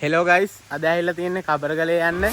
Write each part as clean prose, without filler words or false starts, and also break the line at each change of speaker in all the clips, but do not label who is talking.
Hello guys අද ඇවිල්ලා තියෙන්නේ කබරගලේ යන්න.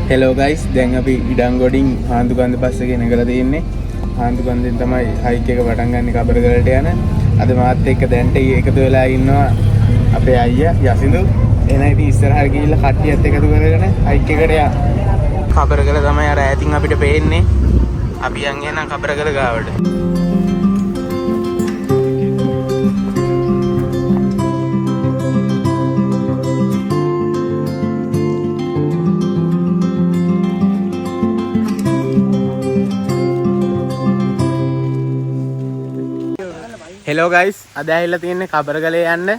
හෙලෝ ගයිස් දැන් අපි ඉඩංගොඩින් හාන්දුකන්ද බස් එකේ නැගලා තියෙන්නේ. හාන්දුකන්දෙන් තමයි හයික් එක පටන් ගන්න කබරගලට යන. අද මාත් එක්ක දැන්ට එකතු වෙලා ඉන්නවා අපේ අයියා යසිඳු. එහෙනම් ඉතින් ඉස්සරහට ගිහිල්ලා කට්ටියත් එකතු කරගෙන හයික් එකට යන්න. කබරගල තමයි අර ඈතින් අපිට පේන්නේ. අපි යන් එන කබරගල ගාවට. හෙලෝ ගයිස් අද ඇවිල්ලා තියෙන්නේ කබරගලේ යන්න.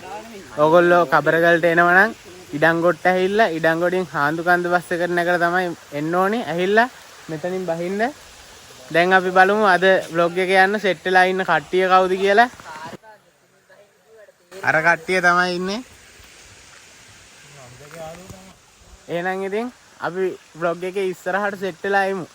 ඕගොල්ලෝ කබරගලට එනවා නම් ඉඩංගොඩට ඇවිල්ලා ඉඩංගොඩින් හාන්දුකන්ද බස් එකට නැගලා තමයි එන්න ඕනේ. ඇවිල්ලා මෙතනින් බහින්න. දැන් අපි බලමු අද vlog එක යන්න සෙට් වෙලා ඉන්න කට්ටිය කවුද කියලා. අර කට්ටිය තමයි ඉන්නේ. එහෙනම් ඉතින් අපි vlog එකේ ඉස්සරහට සෙට් වෙලා යමු.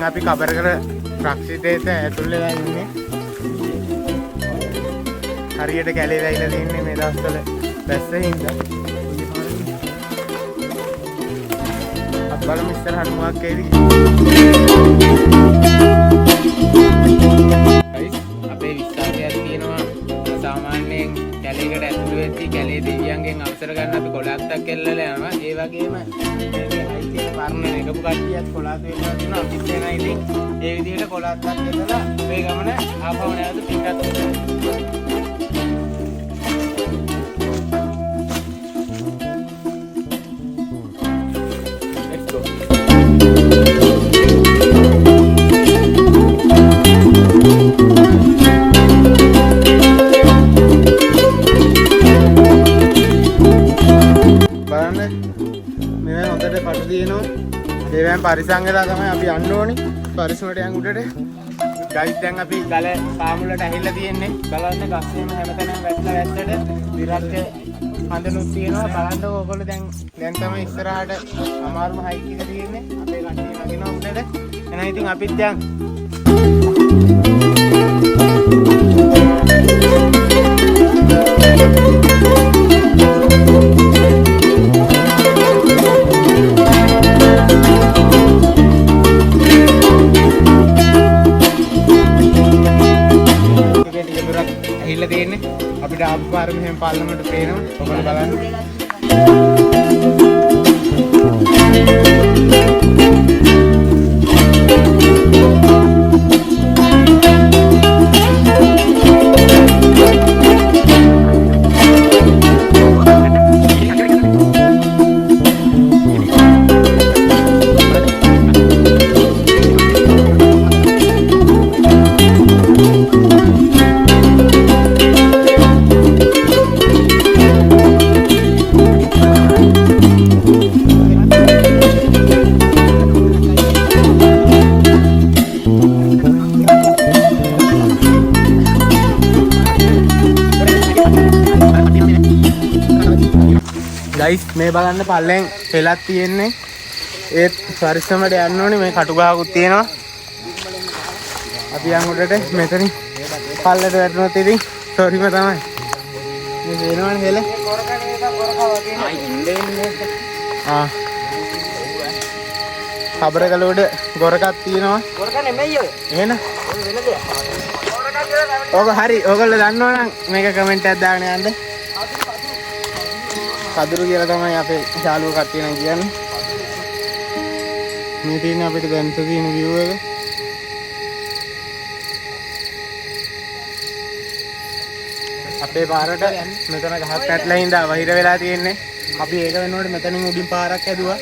අපි කබරගල ප්‍රක්ෂිතේට ඇතුල් වෙලා ඉන්නේ. හරියට කැලේ වැහිලා තින්නේ මේ දවස්වල වැස්සේ හින්දා. අපි බලමු ඉස්සරහට මොකක් එයිද කියලා. අපේ විශ්වාසයක් තියෙනවා සාමාන්‍යයෙන් කැලේකට ඇතුල් වෙද්දී කැලේ දෙවියන්ගෙන් අවසර ගන්න අපි කොළාත්තක් එල්ලලා යනවා. ඒ වගේම පරණ එකපු කට්ටියත් කොළාත් වෙලා තියෙනවා. අපිත් එනවා ඉතින් ඒ විදිහට කොළාත්තක් එල්ලලා මේ ගමන ආපහු නැවත පිටත් let's go. බලන්න මේ හොඳට පටු දිනනවා. ඒවෙන් පරිසං වෙලා තමයි අපි යන්න ඕනි. පරිසමට යන් උඩට. ගයිස් දැන් අපි ගල පාමුලට ඇහිලා තියෙන්නේ. බලන්න ගස්සේම හැමතැනම වැටලා වැස්සට විරත් හඳනුත් තියෙනවා. බලන්න ඕගොල්ලෝ දැන් තමයි ඉස්සරහට අමාරුම හයික් එක තියෙන්නේ. අපේ කට්ටිය නගිනවා උඩට. එහෙනම් ඉතින් අපිත් යන්. ඇහිලා තියෙන්නේ. අපිට ආපු පාර මෙහෙම පාර්ලිමේන්තු පේනවා. ඔබලා බලන්න. ගයිස් මේ බලන්න පල්ලෙන් පෙලක් තියෙන්නේ. ඒත් පරිස්සමට යන්න ඕනේ. මේ කටු ගහකුත් තියෙනවා. අපි යන් උඩට මෙතනින් පල්ලට වැටුණොත් ඉතින් සෝරිම තමයි. මේ වෙනවනේ හෙල. කබරගල උඩ ගොරකක් තියෙනවා. ගොරක නෙමෙයි ඔය. එහෙනම් ඔය වෙන දෙයක්. ඕක හරි. ඕගොල්ලෝ දන්නවනම් මේක කමෙන්ට් එකක් දාගෙන යන්න. කදුරු කියලා තමයි අපේ ශාලුව කට්ටිය නම් කියන්නේ. මේ තියෙන අපිට දැන් තියෙන view එක. අපේ පාරට මෙතන ගහක් පැටලා ඉඳලා වහිර වෙලා තියෙන්නේ. අපි ඒක වෙනකොට මෙතනින් උඩින් පාරක් ඇදුවා.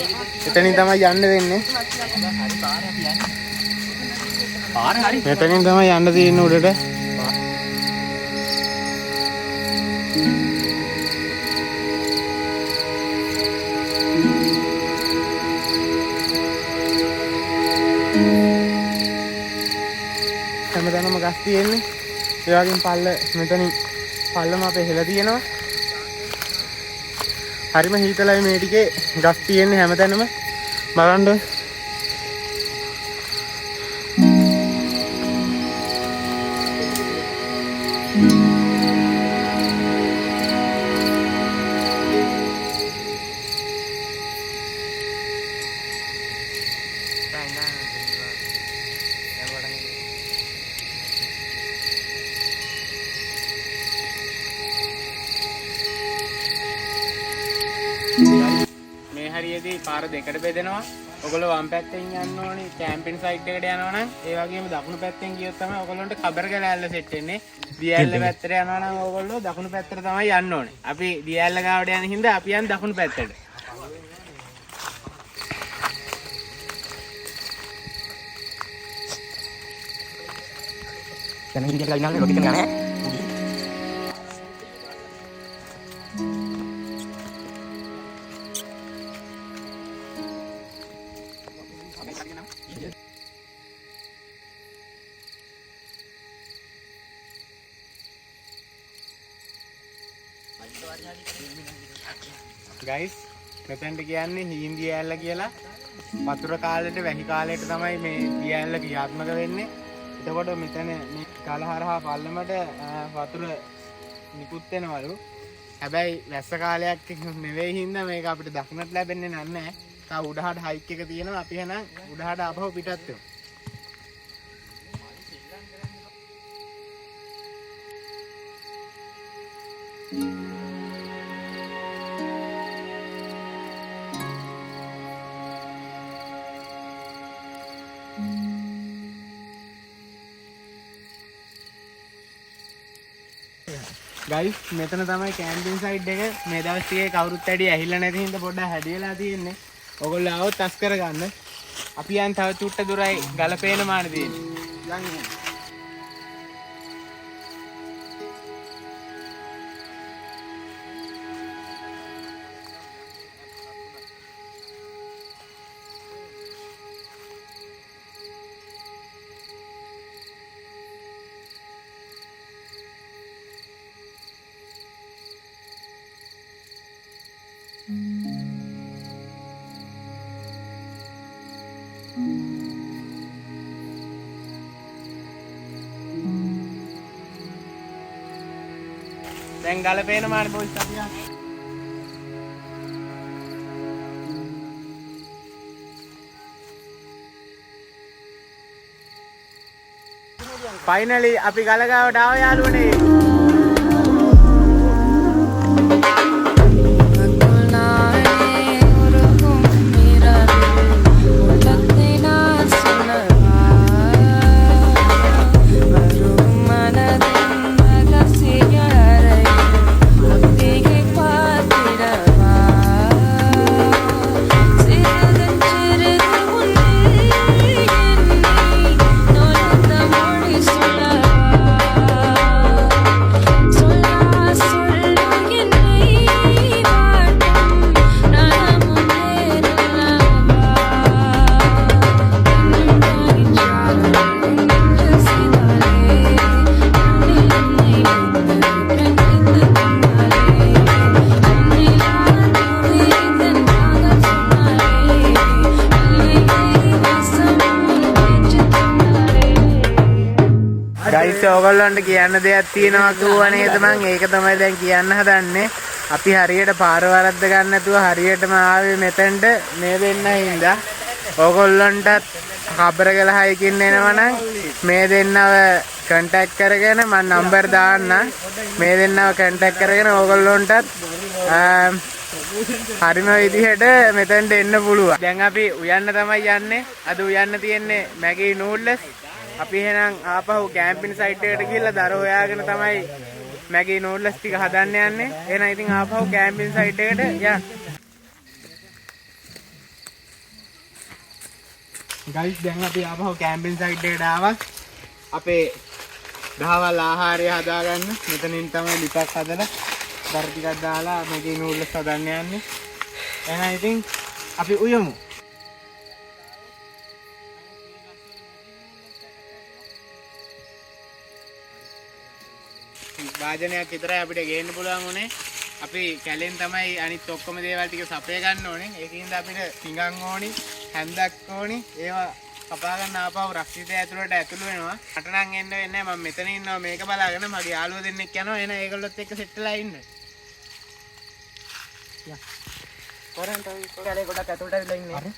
එතනින් තමයි යන්න වෙන්නේ. පාර හරි. මෙතනින් තමයි යන්න තියෙන්නේ උඩට. හැමදාම ගස් තියෙන්නේ. ඒ වගේම පල්ල මෙතනින් පල්ලම අපේ හෙල තියෙනවා. හරිම හීතලයි මේ ටිකේ ගස් තියෙන්නේ හැමතැනම. බලන්න. මේ හරියදී පාර දෙකට බෙදෙනවා. ඔයගොල්ලෝ වම් පැත්තෙන් යන්න ඕනේ කැම්පින් සයිට් එකට යනවා නම්. ඒ වගේම දකුණු පැත්තෙන් ගියොත් තමයි ඔයගොල්ලන්ට කබරගල ඇල්ල සෙට් වෙන්නේ. දියඇල්ල පැත්තට යනවා නම් ඔයගොල්ලෝ දකුණු පැත්තට තමයි යන්න ඕනේ. අපි දියඇල්ල ගාවට යන හින්දා අපි යන්නේ දකුණු පැත්තට. දැන් ඉතින් කියලා ඉන්නානේ රොටි කරනවා නේ. ගයිස් මෙතෙන්ට කියන්නේ හීන්දිය ඇල්ල කියලා. වතුර කාලෙට වැහි කාලෙට තමයි මේ දිය ඇල්ල ක්‍රියාත්මක වෙන්නේ. එතකොට මෙතන මේ කලහරහා පල්ලමට වතුර නිකුත් වෙනවලු. හැබැයි වැස්ස කාලයක් නෙවෙයි හින්දා මේක අපිට දක්නට ලැබෙන්නේ නැහැ. තා උඩහට හයික් එක තියෙනවා. අපි එහෙනම් උඩහට ආපහු පිටත් වෙමු. ගයිස් මෙතන තමයි කැම්පින් සයිඩ් එක. මේ දවස් ටිකේ කවුරුත් ඇඩි ඇහිලා නැති හින්දා පොඩ්ඩක් හැඩියලා තියෙන්නේ. ඔයගොල්ලෝ ආවොත් අස් කරගන්න. අපි යන් තව චුට්ට දුරයි ගලපේන මාන තියෙන්නේ. යන් දැන් ගලපේන මාන බොයිස් අපි යන්. ෆයිනලි අපි ගලගාවට ආව යාළුවනේ. ඕගොල්ලන්ට කියන්න දෙයක් තියෙනවා කිව්වා නේද මං ඒක තමයි දැන් කියන්න හදන්නේ. අපි හරියට පාර වරද්ද ගන්න නැතුව හරියටම ආවේ මෙතෙන්ට මේ දෙන්න හින්දා. ඕගොල්ලන්ටත් කබර ගලහයකින් එනවනම් මේ දෙන්නව කන්ටැක්ට් කරගෙන මම නම්බර් දාන්න. මේ දෙන්නව කන්ටැක්ට් කරගෙන ඕගොල්ලන්ටත් හරිම විදිහට මෙතෙන්ට එන්න පුළුවන්. දැන් අපි උයන්න තමයි යන්නේ. අද උයන්න තියෙන්නේ මැගී නූඩ්ල්ස්. අපි එහෙනම් ආපහු කැම්පින් සයිට් එකට ගිහිල්ලා දර හොයාගෙන තමයි මැගී නූඩ්ල්ස් ටික හදන්න යන්නේ. එහෙනම් ඉතින් ආපහු කැම්පින් සයිට් එකට යන්න. ගයිස් දැන් අපි ආපහු කැම්පින් සයිට් එකට ආවා. අපේ දහවල් ආහාරය හදාගන්න. මෙතනින් තමයි ලිපක් හදලා දර ටිකක් දාලා මැගී නූඩ්ල්ස් හදන්න යන්නේ. එහෙනම් ඉතින් අපි උයමු. වාදනයක් විතරයි අපිට ගේන්න පුළුවන් උනේ. අපි කැලෙන් තමයි අනිත් ඔක්කොම දේවල් ටික සපය ගන්න ඕනේ. ඒකින්ද අපිට පිඟන් ඕනි, හැන්දක් ඕනි. ඒවා කපා ගන්න ආපහු රක්ෂිතය ඇතුළට ඇතුළු වෙනවා. මට නම් එන්න වෙන්නේ නැහැ. මම මෙතන ඉන්නවා මේක බලාගෙන. මගේ යාළුවෝ දෙන්නෙක් යනවා. එහෙනම් ඒගොල්ලොත් එක්ක සෙට් වෙලා ඉන්න. යා. කොරෙන් තමයි කැලේ ගොඩක් ඇතුළට ඇවිල්ලා ඉන්නේ.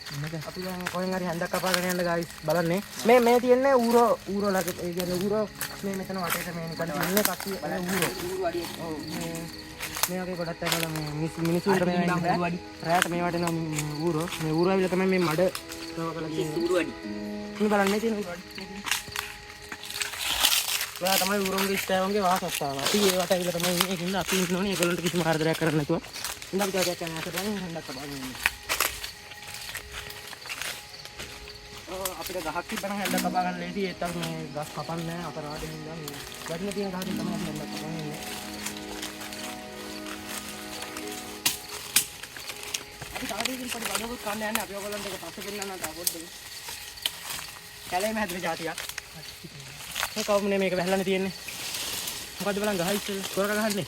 අපි දැන් කොහෙන් හරි හැන්දක් කපාගෙන යන්න ගායිස් බලන්නේ. මේ තියන්නේ ඌරෝ ළඟ ඒ කියන්නේ ඌරෝ මේ මෙතන වටේට මේ නිකන් ඉන්නේ කට්ටිය ඌරෝ අඩිය. ඔව් මේ වගේ ගොඩක් ඇවිල්ලා මේ මිනිස්සුන්ට මේ ඉන්නේ. රැයට මේ වටේන ඌරෝ මේ ඌරෝ ඇවිල්ලා තමයි මේ මඩ නවකලා තියෙන්නේ. ඌරෝ අඩි. මේ බලන්නේ තියෙන ඌරෝ අඩි. ඔයා තමයි ඌරෝන්ගේ ස්ටෑවන්ගේ වාසස්ථාන. අපි ඒ වට ඇවිල්ලා තමයි ඉන්නේ. ඒකින්ද අපි ඉන්න ඕනේ ඒගොල්ලන්ට කිසිම ආදරයක් කරන්න නැතුව. ඉඳන් අපි ටිකක් යන ඇසට යන්නේ හන්දක් කපාගෙන ඉන්නේ. අපිට ගහක් තිබ්බනම් හන්දක් කපා ගන්න ලේසි. ඒත් අපි මේ ගස් කපන්නේ නැහැ. අපරාධෙන් ඉඳන් මේ වැඩිම තියෙන ගහකින් තමයි අපි හන්දක් කපාගෙන ඉන්නේ. අපි තාඩේකින් පොඩි බඩකුත් කන්න යන්නේ. අපි ඔයගොල්ලන්ට ඒක පස්සේ දෙන්නම් තා පොඩ්ඩක්. කැලේම හැදෙන જાතියක්. මේ කවුරුනේ මේක වැහලානේ තියෙන්නේ. මොකද්ද බලන්න ගහ ඉස්සෙල්ලා කොරක ගහන්නේ.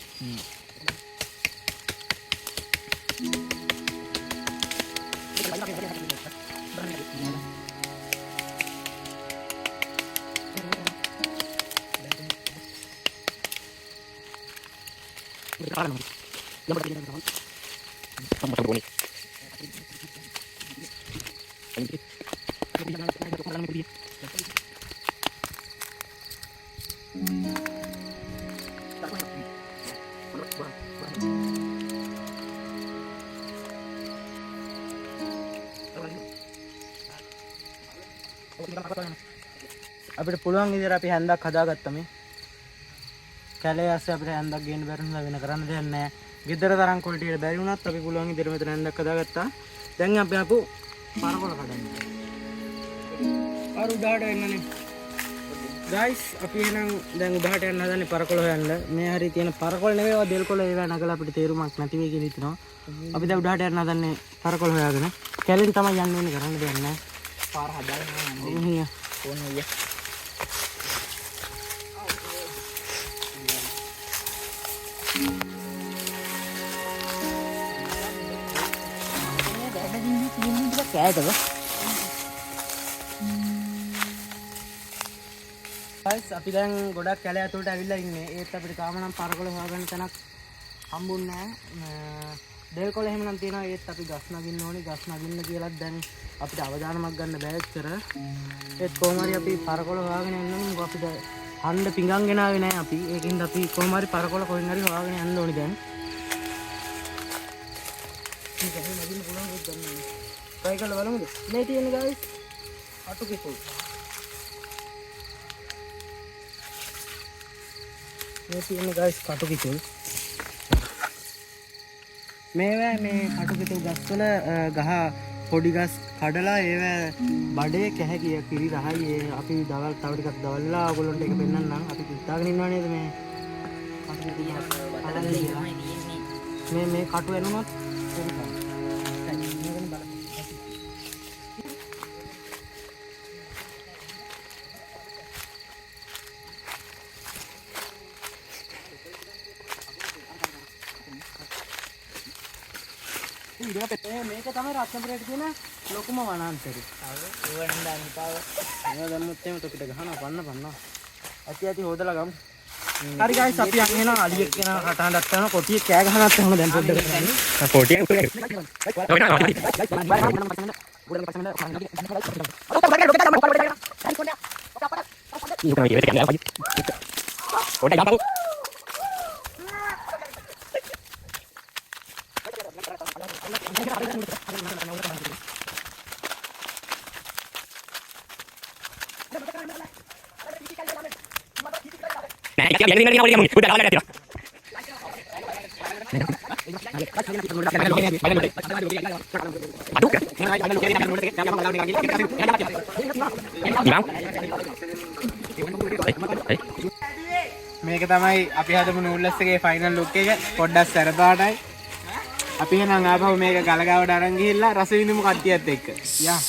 අපිට පුළුවන් විදිහට අපි හැන්දක් හදාගත්තා මේ. කැලේ ඇස්සේ අපිට හැන්දක් ගේන්න බැරි වුණා වෙන කරන්න දෙයක් නැහැ. ගෙදර තරම් ක්වොලිටියට බැරි වුණත් අපි පුළුවන් විදිහට මෙතන හැන්දක් හදාගත්තා. දැන් අපි ආපු පරකොල කඩන්න. අර උඩට එන්නනේ. ගයිස් අපි එහෙනම් දැන් උඩට යන්න හදන්නේ පරකොල හොයන්න. මේ හරිය තියෙන පරකොල නෙවෙයි ඔය දෙල් කොළ ඒවා නගලා අපිට තේරුමක් නැති වෙයි කියලා හිතනවා. අපි දැන් උඩට යන්න හදන්නේ පරකොල හොයාගෙන. කැලෙන් තමයි යන්න ඕනේ කරන්න දෙයක් නැහැ. පාර හදාගෙන යන්න. ඕන අයියා. කෑදව ගයිස් අපි දැන් ගොඩක් කැලේ ඇතුළට ඇවිල්ලා ඉන්නේ. ඒත් අපිට තාම නම් පරකොල හොයාගන්න තැනක් හම්බුන්නේ නැහැ. දෙල් කොළ එහෙම නම් තියෙනවා. ඒත් අපි ගස් නගින්න ඕනේ. ගස් නගින්න කියලාත් දැන් අපිට අවධානමක් ගන්න බෑ ඇත්තට. ඒත් කොහොම හරි අපි පරකොල හොයාගෙන යන්න ඕනේ. මොකද අපිට හන්ද පිඟන් ගෙනාවේ නැහැ අපි. ඒකින්ද අපි කොහොම හරි පරකොල කොහෙන් හරි හොයාගෙන යන්න ඕනේ දැන්. මේක හරි නගින්න පුළුවන් වෙද්ද ගන්න. try කරලා බලමුද? මේ තියෙන්නේ guys අටු කිපුල්. මේ තියෙන්නේ guys කටු කිපුල්. මේවා මේ කටු කිපුල් ගස් වල ගහ පොඩි ගස් කඩලා ඒවා බඩේ කැහැ කිරි රහයි. ඒ අපි දවල් තව ටිකක් දවල්ලා ඔයගොල්ලන්ට ඒක පෙන්නන්නම්. අපි හිතාගෙන ඉන්නවා නේද මේ කටු කිපුල් මේ කටු එනුනොත් මේක තමයි රත්නපුරේට තියෙන ලොකුම වනාන්තරය. ඕවෙන් දාන්න පාව. ඒවා දැම්මොත් එහෙම තොපිට ගහනවා පන්න.
ඇති හොදලා ගමු. හරි guys අපි යන් එනවා අලියෙක් කෙනා කටහඬක් කරනවා කොටියෙක් කෑ ගහනත් එහෙම දැන් පොඩ්ඩක් කරන්නේ.
කොටියෙන් මේක තමයි අපි හදපු නූඩ්ලස් එකේ ෆයිනල් ලුක් එක. පොඩ්ඩක් සැරපාටයි. අපි එහෙනම් ආපහු මේක ගලගාවට අරන් ගිහිල්ලා රස විඳිමු කට්ටියත් එක්ක. යා.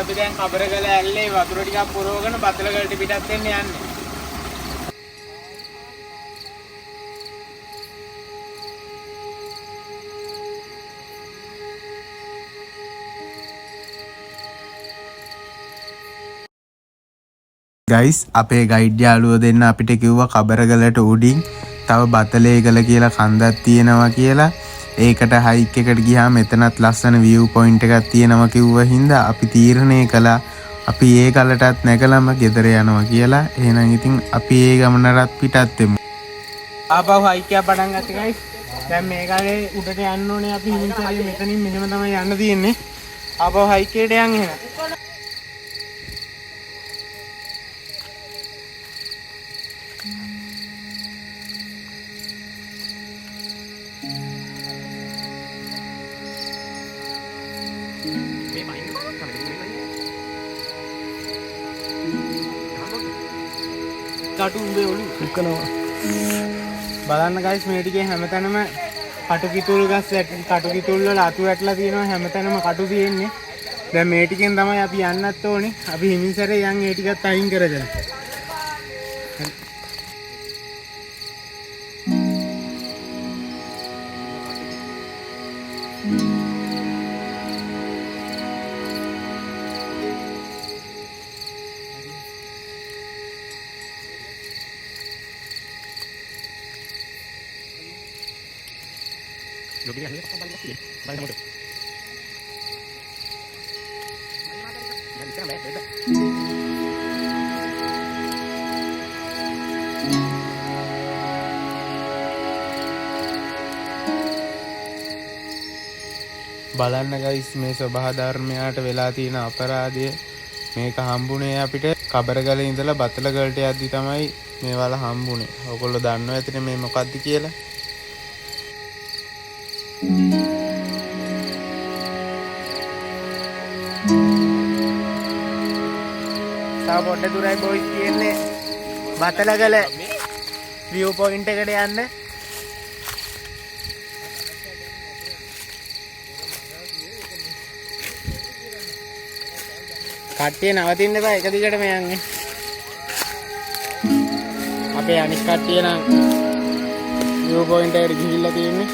අපි දැන් කබරගල ඇල්ලේ වතුර ටිකක් පුරවගෙන බතලගලට පිටත් වෙන්න යන්නේ. ගයිස් අපේ ගයිඩ් යාළුවෝ දෙන්න අපිට කිව්වා කබරගලට උඩින් තව බතලේගල කියලා කන්දක් තියෙනවා කියලා. ඒකට හයික් එකට ගියාම එතනත් ලස්සන view point එකක් තියෙනවා කිව්වා හින්දා අපි තීරණය කළා අපි ඒ ගලටත් නැගලම ගෙදර යනවා කියලා. එහෙනම් ඉතින් අපි ඒ ගමනටත් පිටත් වෙමු. ආපහු හයික් එක පටන් ගත්තා ගයිස්. දැන් මේ ගලේ උඩට යන්න ඕනේ අපි හිමින්චාරිය මෙතනින් මෙහෙම තමයි යන්න තියෙන්නේ. ආපහු හයික් එකට යන් එහෙනම්. කටුඹේ ඔලු සුකනවා බලන්න ගයිස් මේ ටිකේ හැමතැනම කටු කිතුල් ගස් කටු කිතුල් වල අතු වැටලා තියෙනවා හැමතැනම කටු තියෙන්නේ. දැන් මේ ටිකෙන් තමයි අපි යන්නත් ඕනේ. අපි හිමින්සරේ යන් ඒ ටිකත් අයින් කරගෙන. බලන්න ගයිස් මේ සබහා ධර්මයාට වෙලා තියෙන අපරාධය. මේක හම්බුනේ අපිට කබරගලේ ඉඳලා බතලගලට යද්දි තමයි මේ වල හම්බුනේ. ඔයගොල්ලෝ දන්නව ඇතිනේ මේ මොකක්ද කියලා. තව පොඩ්ඩ දුරයි බොයිස් කියන්නේ බතලගල view point එකට යන්න. කට්ටිය නවතින්න එපා එක දිගටම යන්නේ. අපේ අනිත් කට්ටිය නම් view point එකට ගිහිල්ලා තියෙන්නේ.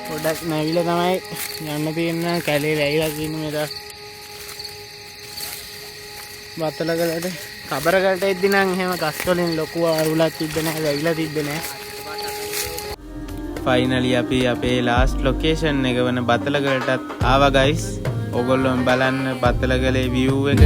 පොඩ්ඩක් නැවිලා තමයි යන්න තියෙන කැලේ වැයිලා තියෙන මේක. බතලගලට කබරගලට එද්දි නම් එහෙම ගස් වලින් ලොකු අරුලක් තිබ්බේ නැහැ, වැයිලා තිබ්බේ නැහැ. ෆයිනලි අපි අපේ ලාස්ට් ලොකේෂන් එක වන බතලගලටත් ආවා ගයිස්. ඕගොල්ලෝ බලන්න බත්තලගලේ view එක.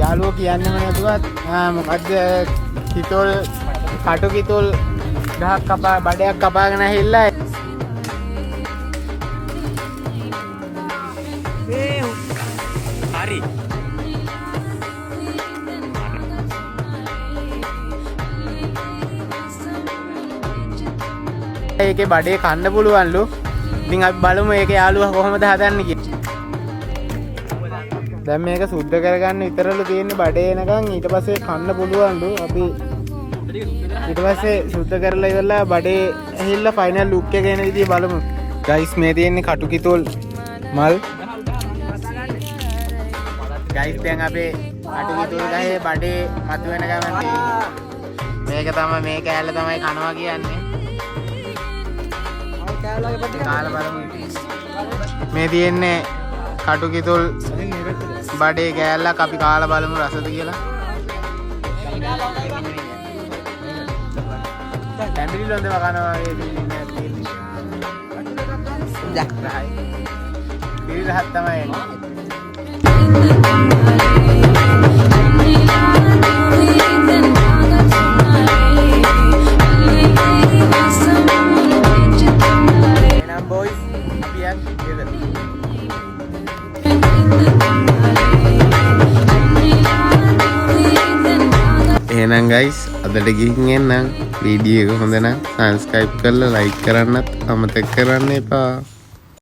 යාළුවෝ කියන්නේම නැතුවත් මොකද්ද කිතොල් කටු කිතොල් ගහක් කපා බඩයක් කපාගෙන ඇහිල්ලා
හරි
ඒකේ බඩේ කන්න පුළුවන්ලු. ඉතින් අපි බලමු ඒකේ යාළුවා කොහොමද හදන්නේ කියලා. දැන් මේක සුද්ධ කරගන්න විතරලු තියෙන්නේ බඩේ එනකන්. ඊට පස්සේ කන්න පුළුවන්ලු. අපි ඊට පස්සේ සුද්ධ කරලා ඉවරලා බඩේ ඇහිල්ලා ෆයිනල් ලුක් එක එන විදිය බලමු. ගයිස් මේ තියෙන්නේ කටු කිතොල් මල්. ගයිස් දැන් අපේ කටු කිතොල් ගහේ බඩේ මතුවෙන ගමන් මේක තමයි මේ කෑල්ල තමයි කනවා කියන්නේ. කාලා බලමු. මේ තියෙන්නේ කටු කිතොල් බඩේ කෑල්ලක්. අපි කාලා බලමු රසද කියලා. ටැම්බිලි ලොන්දේ වකනවා වගේ දෙන්නේ නැහැ. පිරිරහත් තමයි එන්නේ. එනම් බොයිස් අපි යන් ගෙදර. එහෙනම් ගයිස් අදට ගිහින් එන්නම්. වීඩියෝ එක හොඳ නම් සබ්ස්ක්‍රයිබ් කරලා ලයික් කරන්නත් අමතක කරන්න එපා.